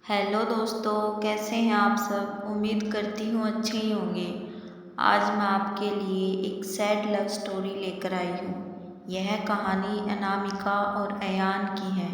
Hello दोस्तों, कैसे हैं आप सब। उम्मीद करती हूँ अच्छे ही होंगे। आज मैं आपके लिए एक सैड लव स्टोरी लेकर आई हूँ। यह कहानी अनामिका और अयान की है।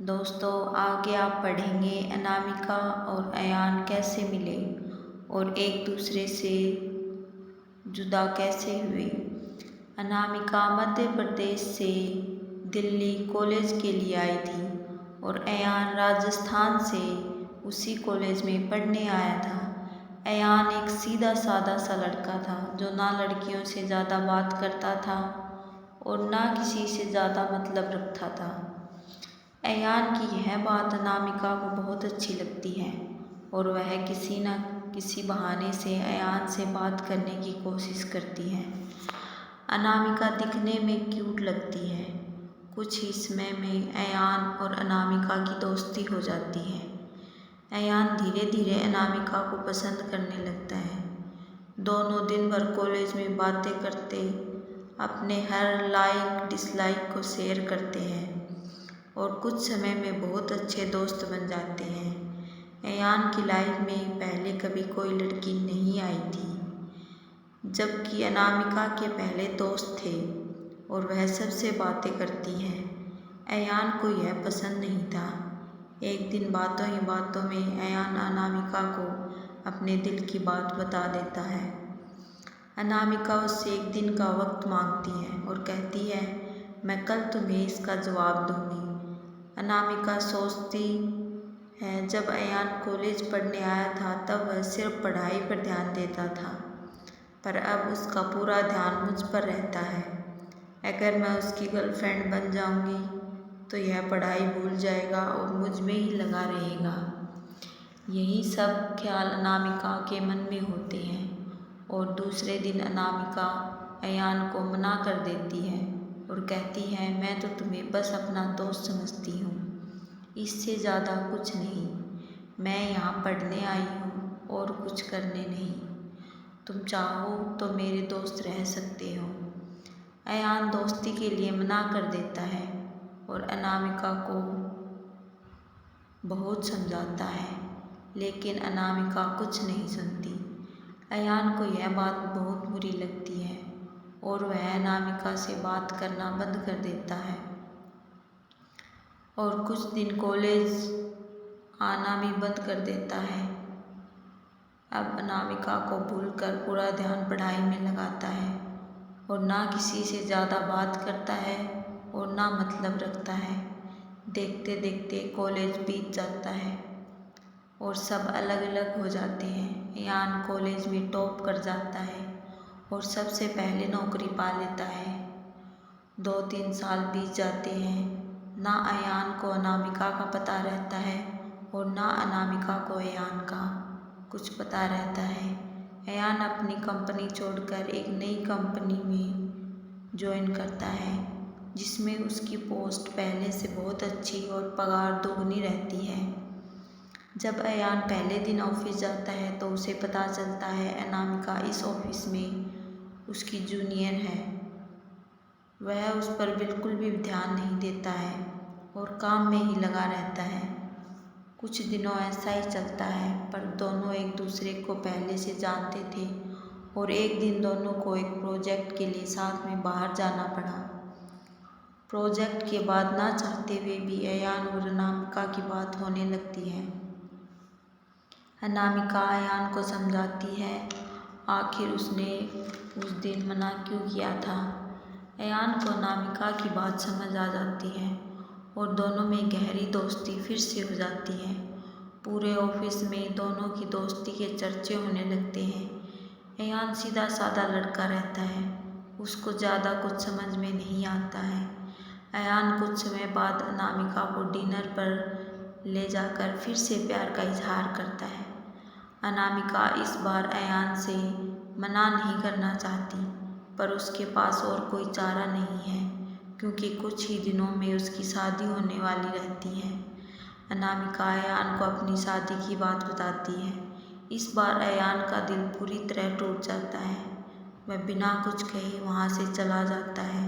दोस्तों, आगे आप पढ़ेंगे अनामिका और अयान कैसे मिले और एक दूसरे से जुदा कैसे हुए। अनामिका मध्य प्रदेश से दिल्ली कॉलेज के लिए आई थी और अयान राजस्थान से उसी कॉलेज में पढ़ने आया था। अयान एक सीधा साधा सा लड़का था जो ना लड़कियों से ज़्यादा बात करता था और ना किसी से ज़्यादा मतलब रखता था। अयान की यह बात अनामिका को बहुत अच्छी लगती है और वह किसी न किसी बहाने से अयान से बात करने की कोशिश करती है। अनामिका दिखने में क्यूट लगती है। कुछ ही समय में अयान और अनामिका की दोस्ती हो जाती है। अयान धीरे धीरे अनामिका को पसंद करने लगता है। दोनों दिन भर कॉलेज में बातें करते, अपने हर लाइक डिसलाइक को शेयर करते हैं और कुछ समय में बहुत अच्छे दोस्त बन जाते हैं। अयान की लाइफ में पहले कभी कोई लड़की नहीं आई थी, जबकि अनामिका के पहले दोस्त थे और वह सबसे बातें करती है। अयान को यह पसंद नहीं था। एक दिन बातों ही बातों में अयान अनामिका को अपने दिल की बात बता देता है। अनामिका उससे एक दिन का वक्त मांगती है और कहती है, मैं कल तुम्हें इसका जवाब दूंगी। अनामिका सोचती है, जब अयान कॉलेज पढ़ने आया था तब वह सिर्फ पढ़ाई पर ध्यान देता था, पर अब उसका पूरा ध्यान मुझ पर रहता है। अगर मैं उसकी गर्लफ्रेंड बन जाऊंगी तो यह पढ़ाई भूल जाएगा और मुझ में ही लगा रहेगा। यही सब ख्याल अनामिका के मन में होते हैं और दूसरे दिन अनामिका अयान को मना कर देती है और कहती है, मैं तो तुम्हें बस अपना दोस्त समझती हूँ, इससे ज़्यादा कुछ नहीं। मैं यहाँ पढ़ने आई हूँ और कुछ करने नहीं। तुम चाहो तो मेरे दोस्त रह सकते हो। अयान दोस्ती के लिए मना कर देता है और अनामिका को बहुत समझाता है, लेकिन अनामिका कुछ नहीं सुनती। अयान को यह बात बहुत बुरी लगती है और वह अनामिका से बात करना बंद कर देता है और कुछ दिन कॉलेज आना भी बंद कर देता है। अब अनामिका को भूलकर पूरा ध्यान पढ़ाई में लगाता है और ना किसी से ज़्यादा बात करता है और ना मतलब रखता है। देखते देखते कॉलेज बीत जाता है और सब अलग अलग हो जाते हैं। अयान कॉलेज में टॉप कर जाता है और सबसे पहले नौकरी पा लेता है। 2-3 साल बीत जाते हैं। ना अयान को अनामिका का पता रहता है और ना अनामिका को अयान का कुछ पता रहता है। अयान अपनी कंपनी छोड़कर एक नई कंपनी में ज्वाइन करता है, जिसमें उसकी पोस्ट पहले से बहुत अच्छी और पगार दोगुनी रहती है। जब अयान पहले दिन ऑफिस जाता है तो उसे पता चलता है अनामिका इस ऑफिस में उसकी जूनियर है। वह उस पर बिल्कुल भी ध्यान नहीं देता है और काम में ही लगा रहता है। कुछ दिनों ऐसा ही चलता है, पर दोनों एक दूसरे को पहले से जानते थे और एक दिन दोनों को एक प्रोजेक्ट के लिए साथ में बाहर जाना पड़ा। प्रोजेक्ट के बाद ना चाहते हुए भी अयान और अनामिका की बात होने लगती है। अनामिका अयान को समझाती है, आखिर उसने उस दिन मना क्यों किया था। अयान को अनामिका की बात समझ आ जाती है और दोनों में गहरी दोस्ती फिर से हो जाती है। पूरे ऑफिस में दोनों की दोस्ती के चर्चे होने लगते हैं। अयान सीधा साधा लड़का रहता है, उसको ज़्यादा कुछ समझ में नहीं आता है। अयान कुछ समय बाद अनामिका को डिनर पर ले जाकर फिर से प्यार का इजहार करता है। अनामिका इस बार अयान से मना नहीं करना चाहती, पर उसके पास और कोई चारा नहीं है क्योंकि कुछ ही दिनों में उसकी शादी होने वाली रहती है। अनामिका अयान को अपनी शादी की बात बताती है। इस बार अयान का दिल पूरी तरह टूट जाता है। वह बिना कुछ कहे वहाँ से चला जाता है।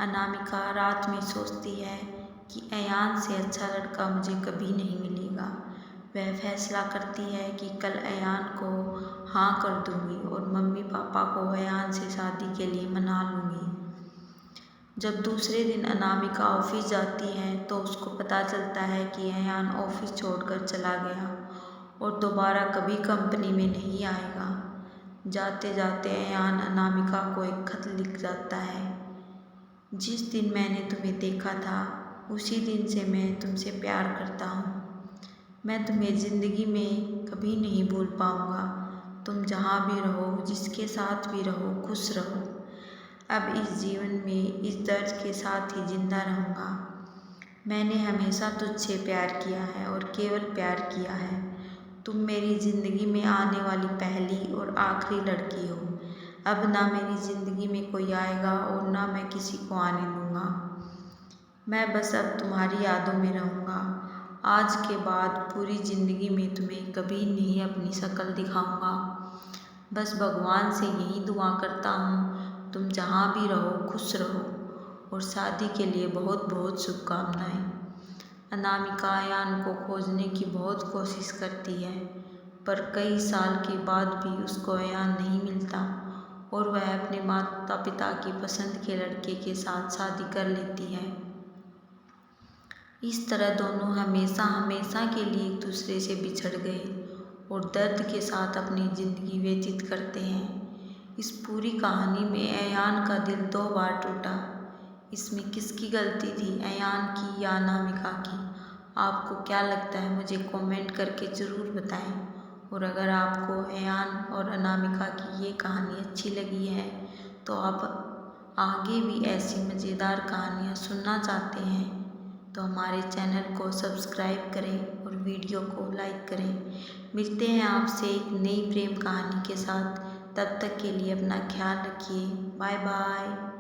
अनामिका रात में सोचती है कि अयान से अच्छा लड़का मुझे कभी नहीं मिलेगा। वह फैसला करती है कि कल अयान को हाँ कर दूंगी और मम्मी पापा को अयान से शादी के लिए मना लूँगी। जब दूसरे दिन अनामिका ऑफिस जाती है तो उसको पता चलता है कि अयान ऑफिस छोड़कर चला गया और दोबारा कभी कंपनी में नहीं आएगा। जाते जाते अयान अनामिका को एक खत लिख जाता है। जिस दिन मैंने तुम्हें देखा था उसी दिन से मैं तुमसे प्यार करता हूँ। मैं तुम्हें ज़िंदगी में कभी नहीं भूल पाऊँगा। तुम जहाँ भी रहो, जिसके साथ भी रहो, खुश रहो। अब इस जीवन में इस दर्द के साथ ही जिंदा रहूँगा। मैंने हमेशा तुझसे प्यार किया है और केवल प्यार किया है। तुम मेरी ज़िंदगी में आने वाली पहली और आखिरी लड़की हो। अब ना मेरी ज़िंदगी में कोई आएगा और ना मैं किसी को आने दूँगा। मैं बस अब तुम्हारी यादों में रहूँगा। आज के बाद पूरी ज़िंदगी में तुम्हें कभी नहीं अपनी शक्ल दिखाऊँगा। बस भगवान से यही दुआ करता हूँ, तुम जहाँ भी रहो खुश रहो और शादी के लिए बहुत बहुत शुभकामनाएं। अनामिका अयान को खोजने की बहुत कोशिश करती है, पर कई साल के बाद भी उसको अयान नहीं मिलता और वह अपने माता पिता की पसंद के लड़के के साथ शादी कर लेती है। इस तरह दोनों हमेशा हमेशा के लिए एक दूसरे से बिछड़ गए और दर्द के साथ अपनी ज़िंदगी व्यतीत करते हैं। इस पूरी कहानी में अयान का दिल 2 बार टूटा। इसमें किसकी गलती थी, अयान की या अनामिका की? आपको क्या लगता है, मुझे कमेंट करके ज़रूर बताएं। और अगर आपको अयान और अनामिका की ये कहानी अच्छी लगी है तो आप आगे भी ऐसी मज़ेदार कहानियाँ सुनना चाहते हैं तो हमारे चैनल को सब्सक्राइब करें और वीडियो को लाइक करें। मिलते हैं आपसे एक नई प्रेम कहानी के साथ। तब तक के लिए अपना ख्याल रखिए। Bye bye.